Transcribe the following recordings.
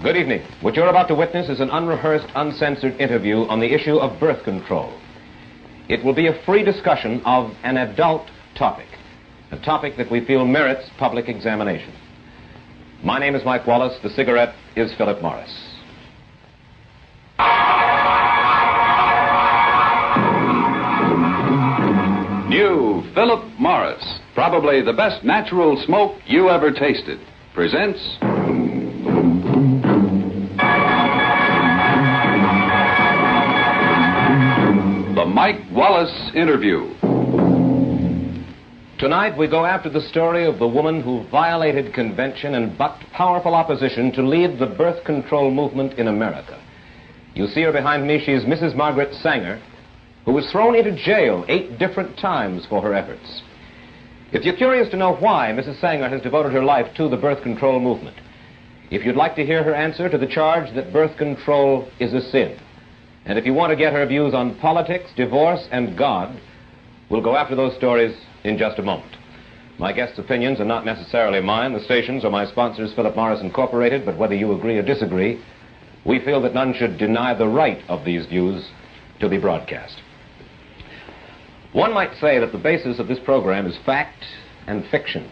Good evening. What you're about to witness is an unrehearsed, uncensored interview on the issue of birth control. It will be a free discussion of an adult topic, a topic that we feel merits public examination. My name is Mike Wallace. The cigarette is Philip Morris. New Philip Morris, probably the best natural smoke you ever tasted, presents the Mike Wallace Interview. Tonight we go after the story of the woman who violated convention and bucked powerful opposition to lead the birth control movement in America. You see her behind me. She is Mrs. Margaret Sanger, who was thrown into jail 8 different times for her efforts. If you're curious to know why Mrs. Sanger has devoted her life to the birth control movement, if you'd like to hear her answer to the charge that birth control is a sin, and if you want to get her views on politics, divorce, and God, we'll go after those stories in just a moment. My guest's opinions are not necessarily mine. The stations are my sponsors, Philip Morris Incorporated, but whether you agree or disagree, we feel that none should deny the right of these views to be broadcast. One might say that the basis of this program is fact and fiction.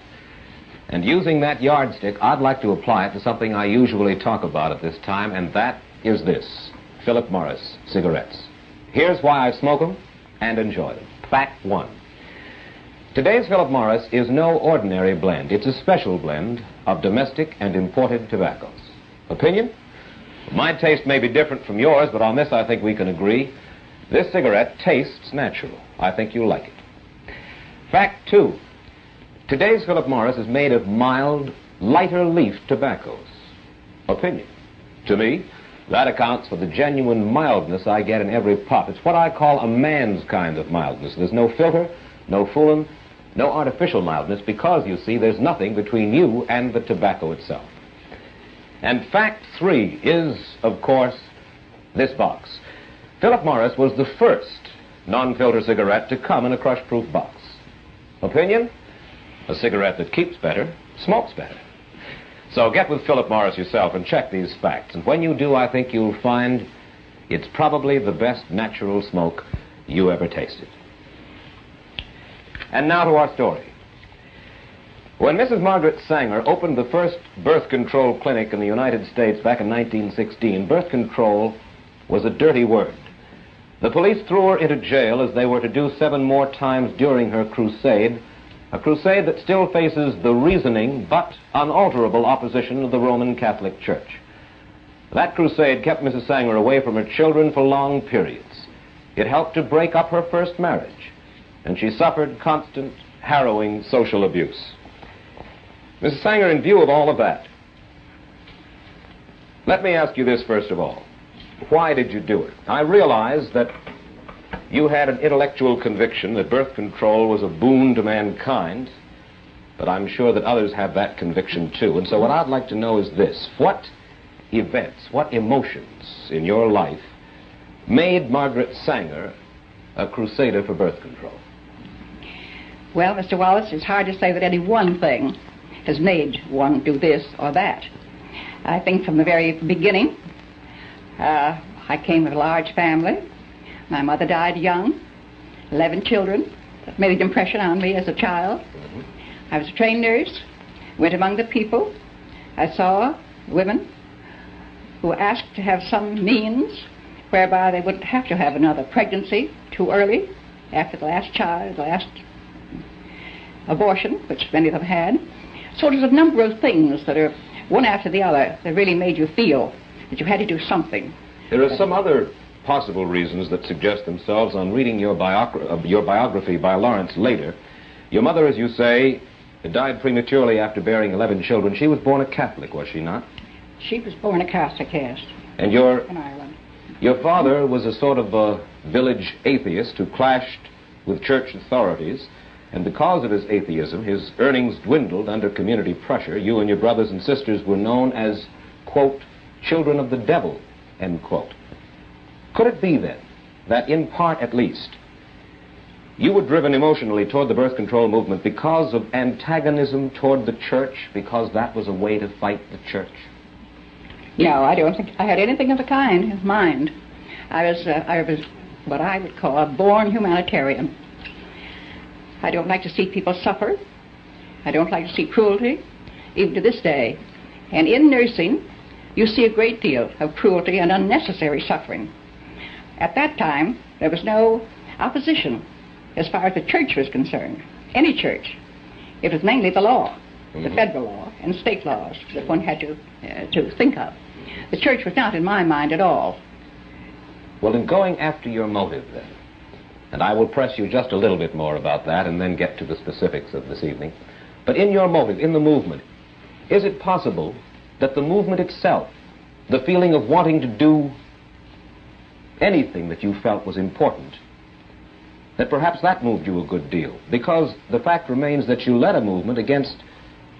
And using that yardstick, I'd like to apply it to something I usually talk about at this time, and that is this: Philip Morris cigarettes. Here's why I smoke them and enjoy them. Fact 1. Today's Philip Morris is no ordinary blend. It's a special blend of domestic and imported tobaccos. Opinion? My taste may be different from yours, but on this I think we can agree. This cigarette tastes natural. I think you'll like it. Fact 2. Today's Philip Morris is made of mild, lighter leaf tobaccos. Opinion? To me, that accounts for the genuine mildness I get in every puff. It's what I call a man's kind of mildness. There's no filter, no fooling, no artificial mildness, because, you see, there's nothing between you and the tobacco itself. And fact 3 is, of course, this box. Philip Morris was the first non-filter cigarette to come in a crush-proof box. Opinion? A cigarette that keeps better, smokes better. So get with Philip Morris yourself and check these facts. And when you do, I think you'll find it's probably the best natural smoke you ever tasted. And now to our story. When Mrs. Margaret Sanger opened the first birth control clinic in the United States back in 1916, birth control was a dirty word. The police threw her into jail, as they were to do 7 more times during her crusade, a crusade that still faces the reasoning but unalterable opposition of the Roman Catholic Church. That crusade kept Mrs. Sanger away from her children for long periods. It helped to break up her first marriage, and she suffered constant, harrowing social abuse. Mrs. Sanger, in view of all of that, let me ask you this first of all. Why did you do it? I realize that you had an intellectual conviction that birth control was a boon to mankind, but I'm sure that others have that conviction too. And so what I'd like to know is this: what events, what emotions in your life made Margaret Sanger a crusader for birth control? Well, Mr. Wallace, it's hard to say that any one thing has made one do this or that. I think from the very beginning, I came of a large family. My mother died young, 11 children. That made an impression on me as a child. I was a trained nurse, went among the people. I saw women who asked to have some means whereby they wouldn't have to have another pregnancy too early after the last child, the last abortion, which many of them had. So there's a number of things that are one after the other that really made you feel that you had to do something. There are some other possible reasons that suggest themselves on reading your biography by Lawrence later. Your mother, as you say, died prematurely after bearing 11 children. She was born a Catholic, was she not? She was born a Catholic, yes. And in Ireland. Your father was a sort of a village atheist who clashed with church authorities, and because of his atheism, his earnings dwindled under community pressure. You and your brothers and sisters were known as, quote, children of the devil, end quote. Could it be, then, that in part at least, you were driven emotionally toward the birth control movement because of antagonism toward the church, because that was a way to fight the church? No, I don't think I had anything of the kind in mind. I was what I would call a born humanitarian. I don't like to see people suffer. I don't like to see cruelty, even to this day. And in nursing, you see a great deal of cruelty and unnecessary suffering. At that time, there was no opposition as far as the church was concerned, any church. It was mainly the law, the federal law and state laws that one had to think of. The church was not in my mind at all. Well, in going after your motive, then, and I will press you just a little bit more about that and then get to the specifics of this evening, but in your motive, in the movement, is it possible that the movement itself, the feeling of wanting to do anything that you felt was important, that perhaps that moved you a good deal? Because the fact remains that you led a movement against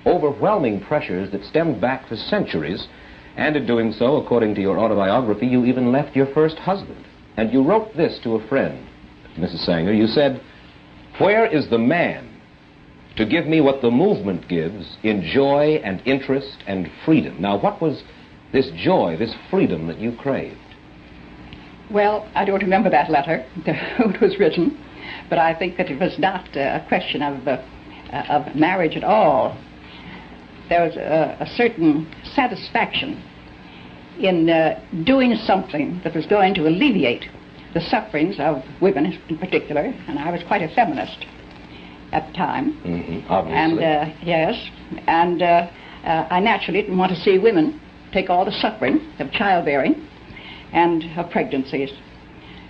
overwhelming pressures that stemmed back for centuries, and in doing so, according to your autobiography, you even left your first husband. And you wrote this to a friend, Mrs. Sanger. You said, "Where is the man to give me what the movement gives in joy and interest and freedom?" Now, what was this joy, this freedom that you craved? Well, I don't remember that letter, who it was written, but I think that it was not a question of marriage at all. There was a certain satisfaction in doing something that was going to alleviate the sufferings of women in particular, and I was quite a feminist at the time. Obviously. And yes, and I naturally didn't want to see women take all the suffering of childbearing and of pregnancies.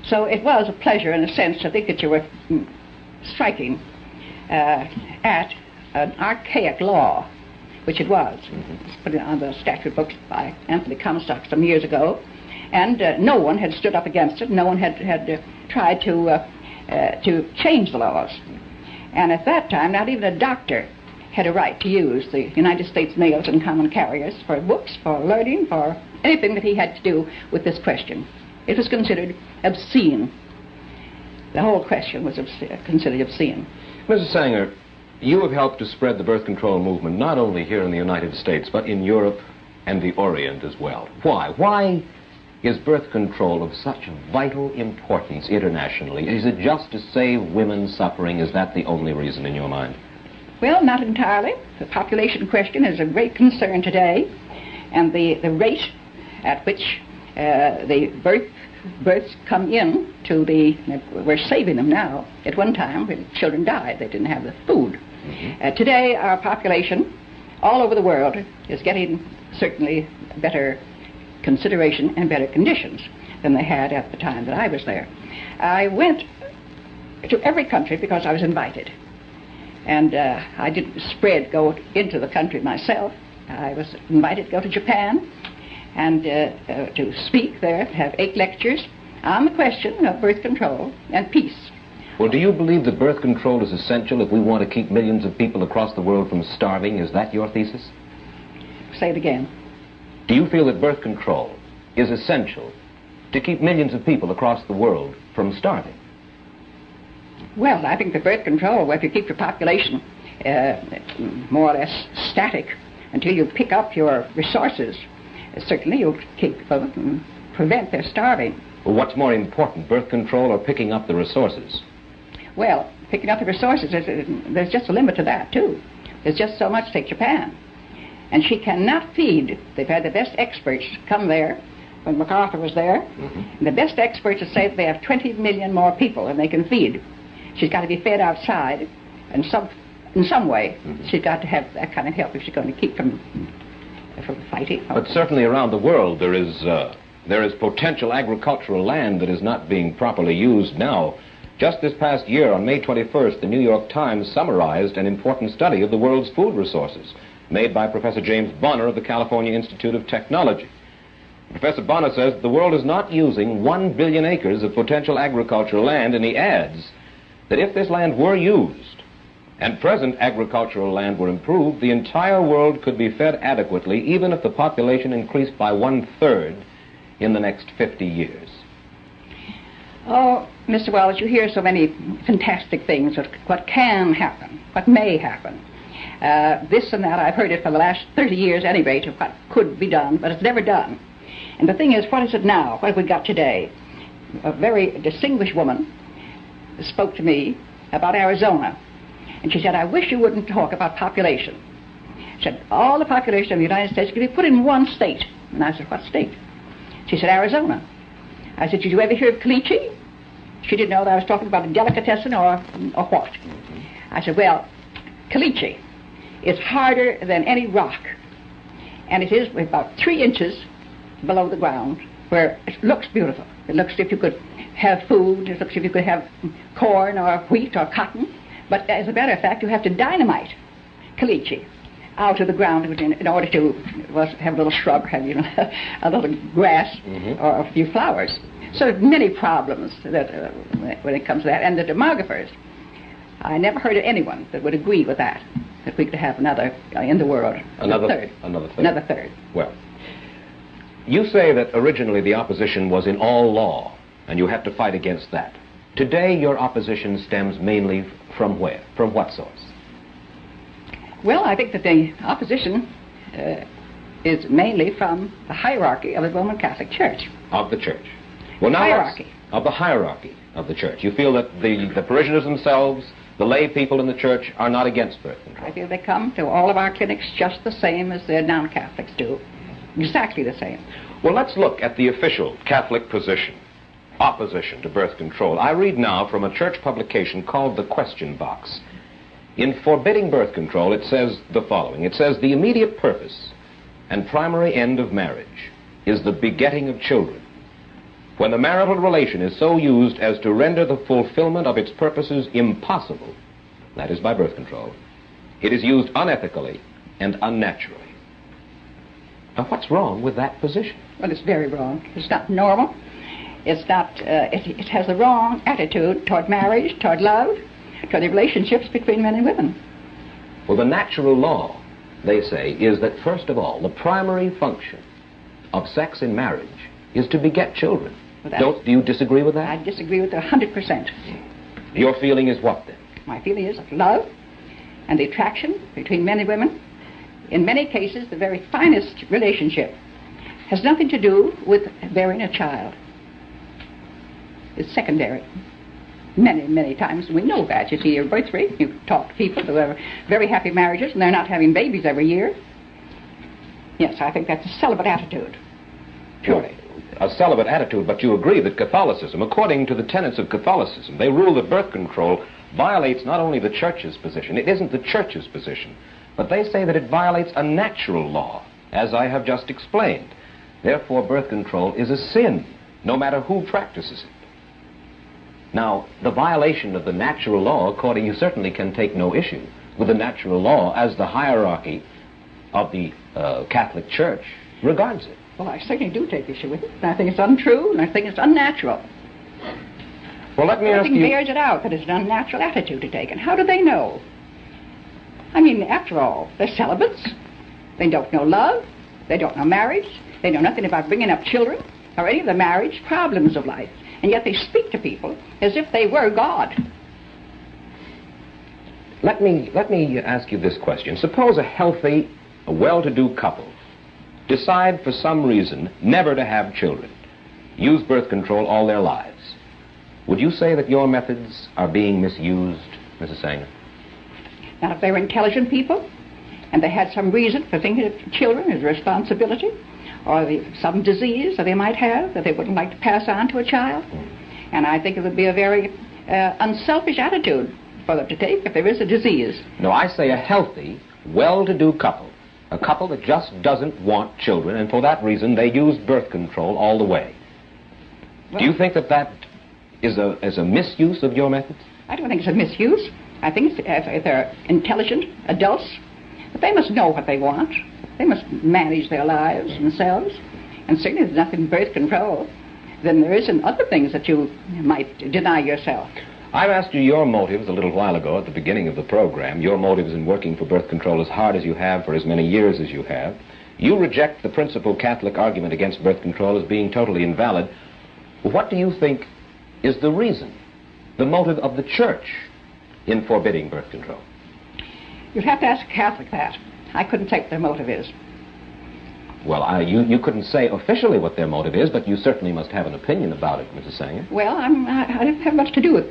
So it was a pleasure, in a sense, to think that you were striking at an archaic law, which it was. It's put on the statute books by Anthony Comstock some years ago, and no one had stood up against it. No one had tried to change the laws. And at that time, not even a doctor had a right to use the United States mails and common carriers for books, for learning, for anything that he had to do with this question. It was considered obscene. The whole question was considered obscene. Mrs. Sanger, you have helped to spread the birth control movement not only here in the United States, but in Europe and the Orient as well. Why? Why is birth control of such vital importance internationally? Is it just to save women suffering? Is that the only reason in your mind? Well, not entirely. The population question is a great concern today, and the rate at which the births come in to we're saving them now. At one time, when children died, they didn't have the food. Today, our population all over the world is getting certainly better consideration and better conditions than they had at the time that I was there. I went to every country because I was invited. And I didn't go into the country myself. I was invited to go to Japan and to speak there, to have 8 lectures on the question of birth control and peace. Well, do you believe that birth control is essential if we want to keep millions of people across the world from starving? Is that your thesis? Say it again. Do you feel that birth control is essential to keep millions of people across the world from starving? Well, I think that birth control, if you keep your population more or less static until you pick up your resources, certainly you'll prevent their starving. Well, what's more important, birth control or picking up the resources? Well, picking up the resources, there's just a limit to that, too. There's just so much. Take Japan. And she cannot feed. They've had the best experts come there when MacArthur was there. And the best experts have said they have 20 million more people than they can feed. She's got to be fed outside in some way. She's got to have that kind of help if she's going to keep from fighting. But certainly around the world there is potential agricultural land that is not being properly used now. Just this past year, on May 21st, the New York Times summarized an important study of the world's food resources made by Professor James Bonner of the California Institute of Technology. Professor Bonner says the world is not using 1 billion acres of potential agricultural land, and he adds that if this land were used and present agricultural land were improved, the entire world could be fed adequately, even if the population increased by 1/3 in the next 50 years. Oh, Mr. Wallace, you hear so many fantastic things of what can happen, what may happen. this and that. I've heard it for the last 30 years anyway, to what could be done, but it's never done. And the thing is, what is it now? What have we got today? A very distinguished woman spoke to me about Arizona. And she said, I wish you wouldn't talk about population. She said, all the population of the United States could be put in one state. And I said, what state? She said, Arizona. I said, did you ever hear of caliche? She didn't know that I was talking about a delicatessen or what. I said, well, caliche is harder than any rock. And it is about 3 inches below the ground, where it looks beautiful. It looks as if you could have food. It looks as if you could have corn or wheat or cotton. But as a matter of fact, you have to dynamite caliche out of the ground in order to have a little shrub, have a little grass or a few flowers. So there's many problems that when it comes to that. And the demographers, I never heard of anyone that would agree with that we could have another in the world. Another third. Well, you say that originally the opposition was in all law, and you have to fight against that. Today, your opposition stems mainly from where? From what source? Well, I think that the opposition is mainly from the hierarchy of the Roman Catholic Church. Of the Church. Well, now hierarchy. Of the hierarchy of the Church. You feel that the parishioners themselves, the lay people in the Church, are not against birth control? I feel they come to all of our clinics just the same as the non-Catholics do. Exactly the same. Well, let's look at the official Catholic position. Opposition to birth control. I read now from a church publication called The Question Box. In forbidding birth control, it says the following. It says, the immediate purpose and primary end of marriage is the begetting of children. When the marital relation is so used as to render the fulfillment of its purposes impossible, that is by birth control, it is used unethically and unnaturally. Now, what's wrong with that position? Well, it's very wrong. It's not normal. It's not, it has the wrong attitude toward marriage, toward love, toward the relationships between men and women. Well, the natural law, they say, is that, first of all, the primary function of sex in marriage is to beget children. Do you disagree with that? I disagree with it 100%. Your feeling is what, then? My feeling is love and the attraction between men and women. In many cases, the very finest relationship has nothing to do with bearing a child. It's secondary. Many, many times we know that. You see your birth rate, you talk to people who have very happy marriages and they're not having babies every year. Yes, I think that's a celibate attitude. Surely. A celibate attitude, but you agree that Catholicism, according to the tenets of Catholicism, they rule that birth control violates not only the Church's position, it isn't the Church's position, but they say that it violates a natural law, as I have just explained. Therefore, birth control is a sin, no matter who practices it. Now, the violation of the natural law, according, you certainly can take no issue with the natural law as the hierarchy of the Catholic Church regards it. Well, I certainly do take issue with it. And I think it's untrue, and I think it's unnatural. Well, let me ask you... Everything bears it out that it's an unnatural attitude to take. And how do they know? I mean, after all, they're celibates. They don't know love. They don't know marriage. They know nothing about bringing up children or any of the marriage problems of life. And yet they speak to people as if they were God. Let me ask you this question. Suppose a healthy, a well-to-do couple decide for some reason never to have children, use birth control all their lives. Would you say that your methods are being misused, Mrs. Sanger? Now, if they were intelligent people and they had some reason for thinking of children as a responsibility, or some disease that they might have that they wouldn't like to pass on to a child. And I think it would be a very unselfish attitude for them to take if there is a disease. No, I say a healthy, well-to-do couple, a couple that just doesn't want children, and for that reason they use birth control all the way. Well, do you think that that is a misuse of your methods? I don't think it's a misuse. I think if they're intelligent adults, but they must know what they want. They must manage their lives themselves. And certainly there's nothing in birth control than there is in other things that you might deny yourself. I've asked you your motives a little while ago at the beginning of the program, your motives in working for birth control as hard as you have for as many years as you have. You reject the principal Catholic argument against birth control as being totally invalid. What do you think is the reason, the motive of the Church in forbidding birth control? You'd have to ask a Catholic that. I couldn't take what their motive is. Well, you couldn't say officially what their motive is, but you certainly must have an opinion about it, Mrs. Sanger. Well, I don't have much to do with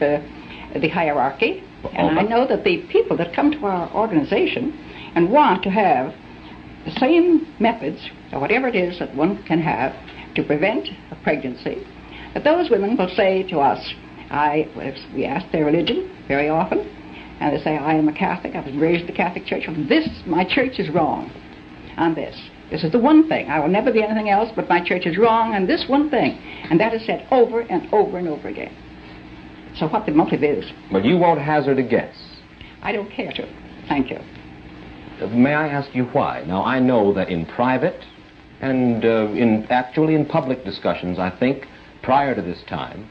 the hierarchy. And I know that the people that come to our organization and want to have the same methods, or whatever it is that one can have to prevent a pregnancy, that those women will say to us, we ask their religion very often, and they say, I am a Catholic, I was raised in the Catholic Church, my church is wrong on this. This is the one thing. I will never be anything else, but my church is wrong on this one thing. And that is said over and over and over again. So what the motive is. Well, you won't hazard a guess. I don't care to. Thank you. May I ask you why? Now, I know that in private and actually in public discussions, I think, prior to this time,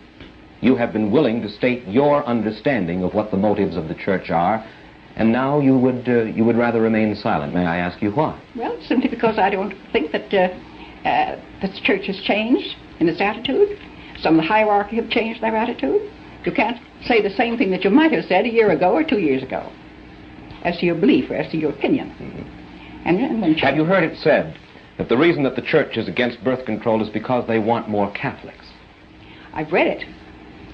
you have been willing to state your understanding of what the motives of the church are, and now you would rather remain silent. May I ask you why? Well, simply because I don't think that the church has changed in its attitude. Some of the hierarchy have changed their attitude. You can't say the same thing that you might have said a year ago or 2 years ago as to your belief or as to your opinion. Mm-hmm. And have you heard it said that the reason that the church is against birth control is because they want more Catholics? I've read it.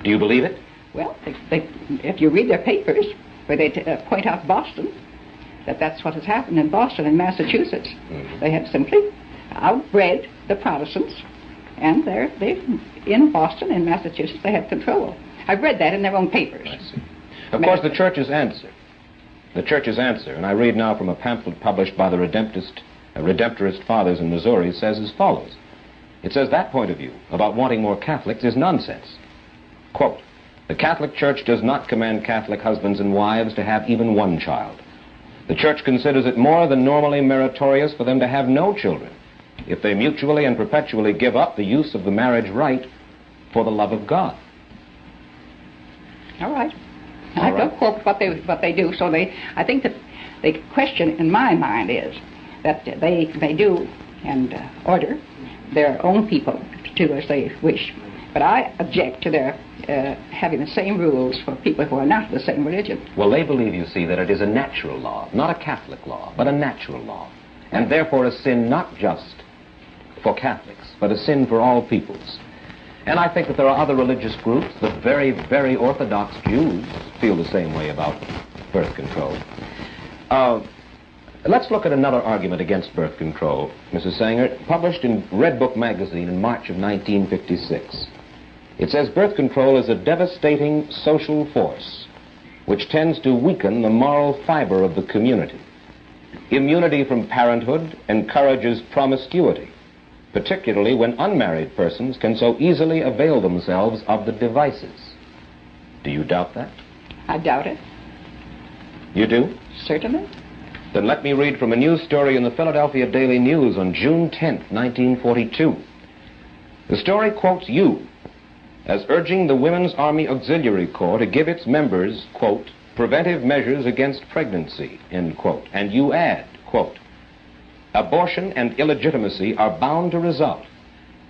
Do you believe it? Well, if you read their papers, where they point out Boston, that's what has happened in Boston and Massachusetts. Mm-hmm. They have simply outbred the Protestants, and they in Boston and Massachusetts they have control. I've read that in their own papers. I see. Of course, the church's answer, and I read now from a pamphlet published by the Redemptorist Fathers in Missouri, says as follows. It says that point of view about wanting more Catholics is nonsense. Quote, the Catholic Church does not command Catholic husbands and wives to have even one child. The Church considers it more than normally meritorious for them to have no children if they mutually and perpetually give up the use of the marriage rite for the love of God. All right. I don't quote what they do, so I think that the question in my mind is that they do and order their own people to do as they wish. But I object to their having the same rules for people who are not of the same religion. Well, they believe, you see, that it is a natural law, not a Catholic law, but a natural law, and therefore a sin not just for Catholics, but a sin for all peoples. And I think that there are other religious groups, the very, very Orthodox Jews feel the same way about birth control. Let's look at another argument against birth control, Mrs. Sanger, published in Red Book magazine in March of 1956. It says birth control is a devastating social force which tends to weaken the moral fiber of the community. Immunity from parenthood encourages promiscuity, particularly when unmarried persons can so easily avail themselves of the devices. Do you doubt that? I doubt it. You do? Certainly. Then let me read from a news story in the Philadelphia Daily News on June 10th, 1942. The story quotes you as urging the Women's Army Auxiliary Corps to give its members, quote, preventive measures against pregnancy, end quote. And you add, quote, abortion and illegitimacy are bound to result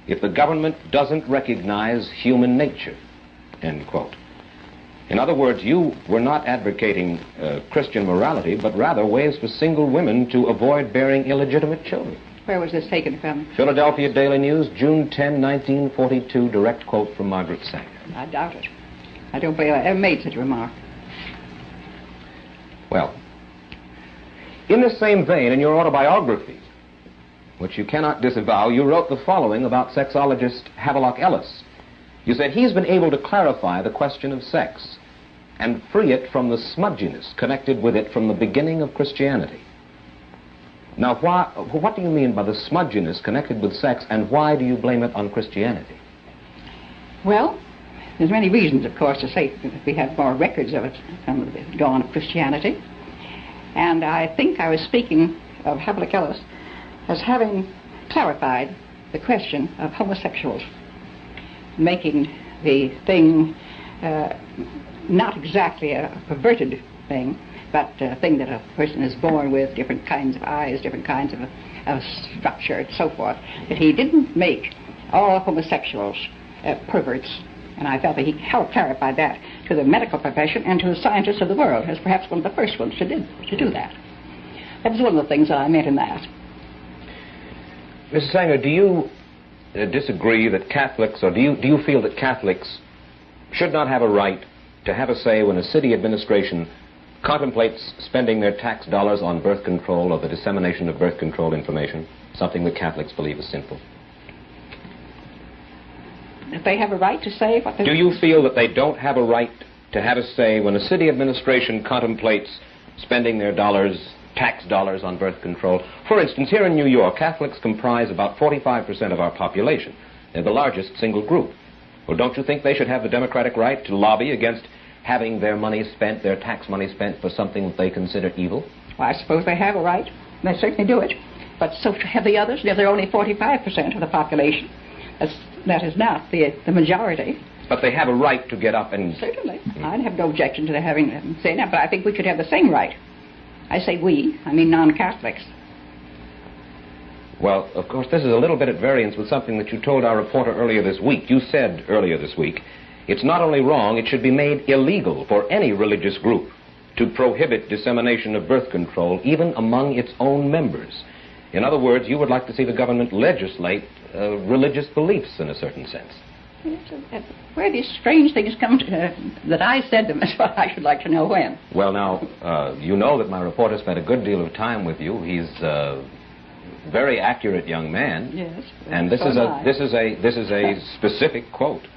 if the government doesn't recognize human nature, end quote. In other words, you were not advocating Christian morality, but rather ways for single women to avoid bearing illegitimate children. Where was this taken from? Philadelphia Daily News, June 10, 1942, direct quote from Margaret Sanger. I doubt it. I don't believe I ever made such a remark. Well, in the same vein, in your autobiography, which you cannot disavow, you wrote the following about sexologist Havelock Ellis. You said he's been able to clarify the question of sex and free it from the smudginess connected with it from the beginning of Christianity. Now, what do you mean by the smudginess connected with sex, and why do you blame it on Christianity? Well, there's many reasons, of course, to say that we have more records of it from the dawn of Christianity. And I think I was speaking of Havelock Ellis as having clarified the question of homosexuals, making the thing not exactly a perverted thing, but a thing that a person is born with, different kinds of eyes, different kinds of structure, and so forth. That he didn't make all homosexuals perverts And I felt that he helped clarify that to the medical profession and to the scientists of the world, as perhaps one of the first ones to do that. That was one of the things that I meant in that. Mrs. Sanger, do you disagree that Catholics, or do you feel that Catholics should not have a right to have a say when a city administration contemplates spending their tax dollars on birth control or the dissemination of birth control information, something that Catholics believe is sinful? If they have a right to say what they... Do you feel that they don't have a right to have a say when a city administration contemplates spending their tax dollars on birth control? For instance, here in New York, Catholics comprise about 45% of our population. They're the largest single group. Well, don't you think they should have the democratic right to lobby against having their money spent, their tax money spent, for something that they consider evil? Well, I suppose they have a right. They certainly do it. But so have the others. They're only 45% of the population. That is not the majority. But they have a right to get up and... Certainly. I'd have no objection to having them say that, but I think we should have the same right. I say we, I mean non-Catholics. Well, of course, this is a little bit at variance with something that you told our reporter earlier this week. You said earlier this week, it's not only wrong, it should be made illegal for any religious group to prohibit dissemination of birth control, even among its own members. In other words, you would like to see the government legislate religious beliefs in a certain sense. Where these strange things come to, that I said them is what I should like to know when. Well, now, you know that my reporter spent a good deal of time with you. He's a very accurate young man. Yes. And this is a specific quote.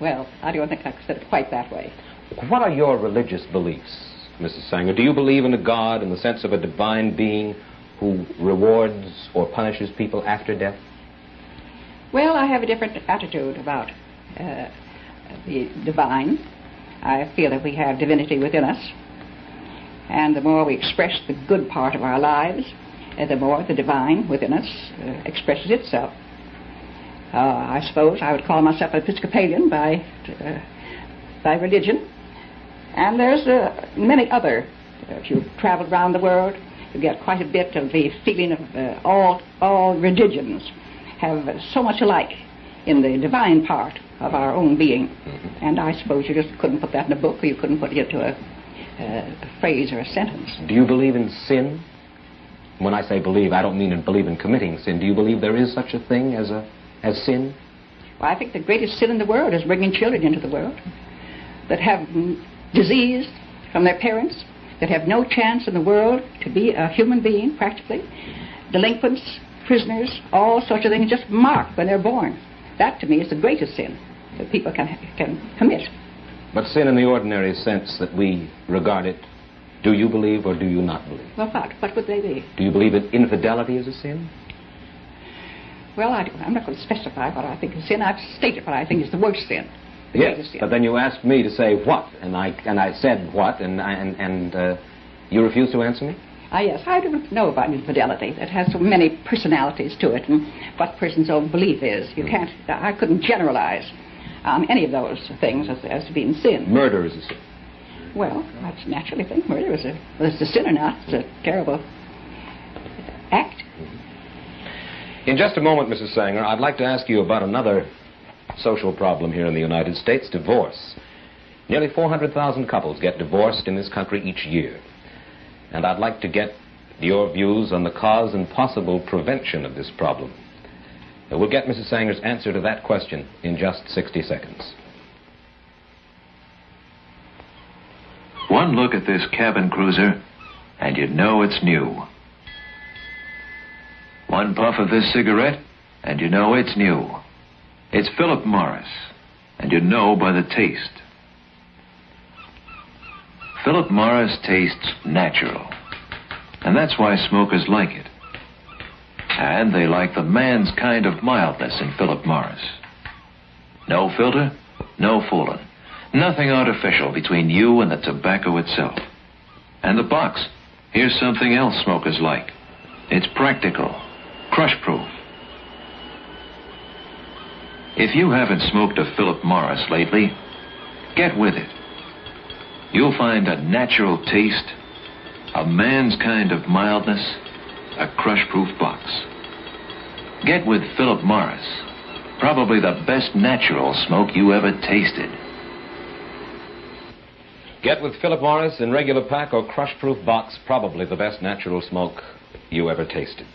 Well, I don't think I said it quite that way. What are your religious beliefs, Mrs. Sanger? Do you believe in a God in the sense of a divine being who rewards or punishes people after death? Well, I have a different attitude about the divine. I feel that we have divinity within us, and the more we express the good part of our lives, the more the divine within us expresses itself. I suppose I would call myself an Episcopalian by religion, and there's many other. If you've traveled around the world, you get quite a bit of the feeling of all religions have so much alike in the divine part of our own being. Mm-hmm. And I suppose you just couldn't put that in a book, or you couldn't put it into a phrase or a sentence. Do you believe in sin? When I say believe, I don't mean believe in committing sin. Do you believe there is such a thing as sin? Well, I think the greatest sin in the world is bringing children into the world that have disease from their parents, that have no chance in the world to be a human being, practically. Delinquents, prisoners, all sorts of things just marked when they're born. That, to me, is the greatest sin that people can commit. But sin in the ordinary sense that we regard it, do you believe or do you not believe? Well, what would they be? Do you believe that infidelity is a sin? Well, I'm not going to specify what I think is sin. I've stated what I think is the worst sin. Yes, but then you asked me to say what, and I said what, and you refused to answer me? Yes, I don't know about infidelity. It has so many personalities to it, and what a person's own belief is. I couldn't generalize any of those things as being sin. Murder is a sin. Well, that's naturally a thing. Murder is a sin or not. It's a terrible act. In just a moment, Mrs. Sanger, I'd like to ask you about another social problem here in the United States, divorce. Nearly 400,000 couples get divorced in this country each year. And I'd like to get your views on the cause and possible prevention of this problem. We'll get Mrs. Sanger's answer to that question in just 60 seconds. One look at this cabin cruiser, and you'd know it's new. One puff of this cigarette, and you know it's new. It's Philip Morris, and you know by the taste. Philip Morris tastes natural, and that's why smokers like it. And they like the man's kind of mildness in Philip Morris. No filter, no fooling. Nothing artificial between you and the tobacco itself. And the box, here's something else smokers like. It's practical, crush-proof. If you haven't smoked a Philip Morris lately, get with it. You'll find a natural taste, a man's kind of mildness, a crush-proof box. Get with Philip Morris, Probably the best natural smoke you ever tasted. Get with Philip Morris in regular pack or crush-proof box, probably the best natural smoke you ever tasted.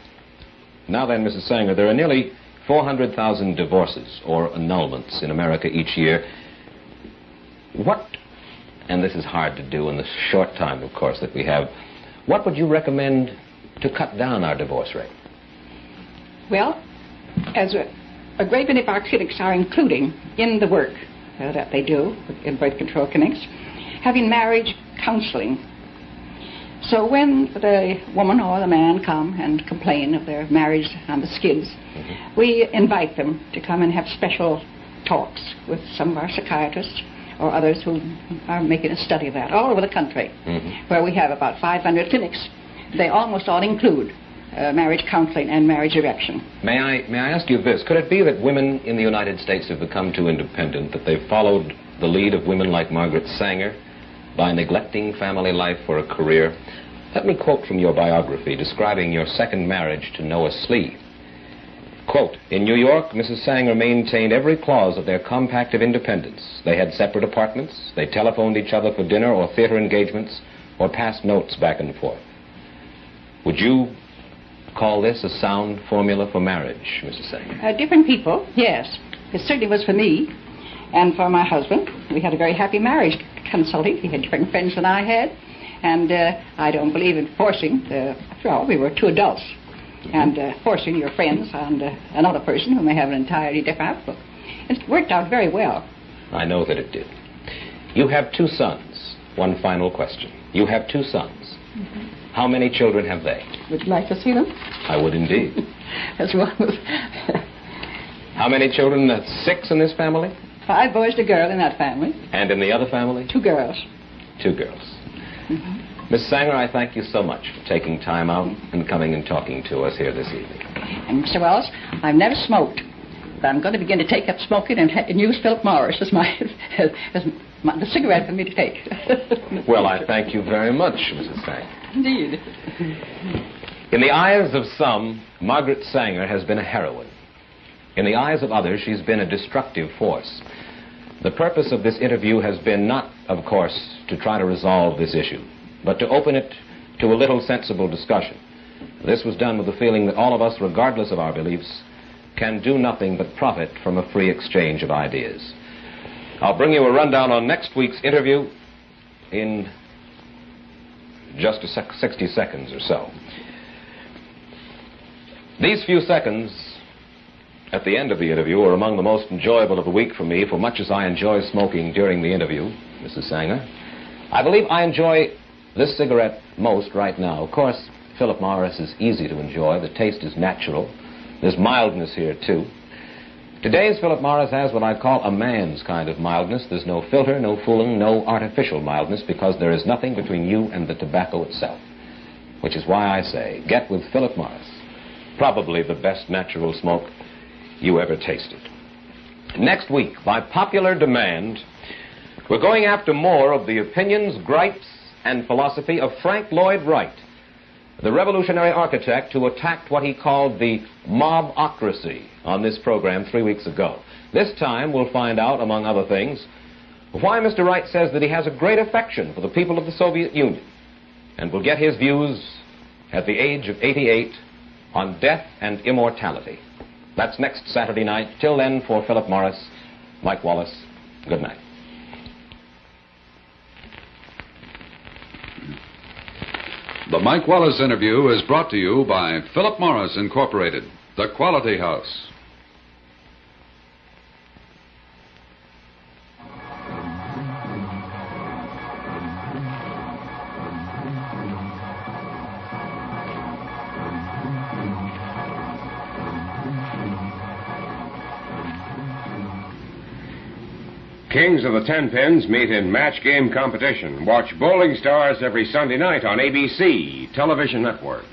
Now then, Mrs. Sanger, there are nearly 400,000 divorces or annulments in America each year. What, and this is hard to do in the short time, of course, that we have, what would you recommend to cut down our divorce rate? Well, as a great many of our clinics are including in the work that they do in birth control clinics, having marriage counseling. So when the woman or the man come and complain of their marriage on the skids, we invite them to come and have special talks with some of our psychiatrists or others who are making a study of that all over the country, where we have about 500 clinics. They almost all include marriage counseling and marriage erection. May I ask you this? Could it be that women in the United States have become too independent, that they've followed the lead of women like Margaret Sanger by neglecting family life for a career? Let me quote from your biography describing your second marriage to Noah Slee. Quote, "In New York, Mrs. Sanger maintained every clause of their compact of independence. They had separate apartments. They telephoned each other for dinner or theater engagements or passed notes back and forth." Would you call this a sound formula for marriage, Mrs. Sanger? Different people, yes. It certainly was for me and for my husband. We had a very happy marriage consulting. He had different friends than I had. And I don't believe in forcing, after all, we were two adults, and forcing your friends on another person who may have an entirely different outlook. It worked out very well. I know that it did. You have two sons. One final question. You have two sons. How many children have they? Would you like to see them? I would indeed. As well as How many children? 6 in this family? 5 boys and a girl in that family. And in the other family? 2 girls. 2 girls. Miss Sanger, I thank you so much for taking time out and coming and talking to us here this evening. And Mr. Wallace, I've never smoked, but I'm going to begin to take up smoking and use Philip Morris as the cigarette for me to take. Well, I thank you very much, Mrs. Sanger. Indeed. In the eyes of some, Margaret Sanger has been a heroine. In the eyes of others, she's been a destructive force. The purpose of this interview has been not, of course, to try to resolve this issue, but to open it to a little sensible discussion. This was done with the feeling that all of us, regardless of our beliefs, can do nothing but profit from a free exchange of ideas. I'll bring you a rundown on next week's interview in just 60 seconds or so. These few seconds at the end of the interview are among the most enjoyable of the week for me, for much as I enjoy smoking during the interview, Mrs. Sanger. I believe I enjoy this cigarette most right now. Of course, Philip Morris is easy to enjoy. The taste is natural. There's mildness here, too. Today's Philip Morris has what I call a man's kind of mildness. There's no filter, no fooling, no artificial mildness, because there is nothing between you and the tobacco itself. Which is why I say, get with Philip Morris. Probably the best natural smoke you ever tasted. Next week, by popular demand, we're going after more of the opinions, gripes, and philosophy of Frank Lloyd Wright, the revolutionary architect who attacked what he called the mobocracy on this program 3 weeks ago. This time, we'll find out, among other things, why Mr. Wright says that he has a great affection for the people of the Soviet Union, and we'll get his views at the age of 88 on death and immortality. That's next Saturday night. Till then, for Philip Morris, Mike Wallace, good night. The Mike Wallace interview is brought to you by Philip Morris Incorporated, the Quality House. Kings of the Tenpins meet in match game competition. Watch Bowling Stars every Sunday night on ABC Television Network.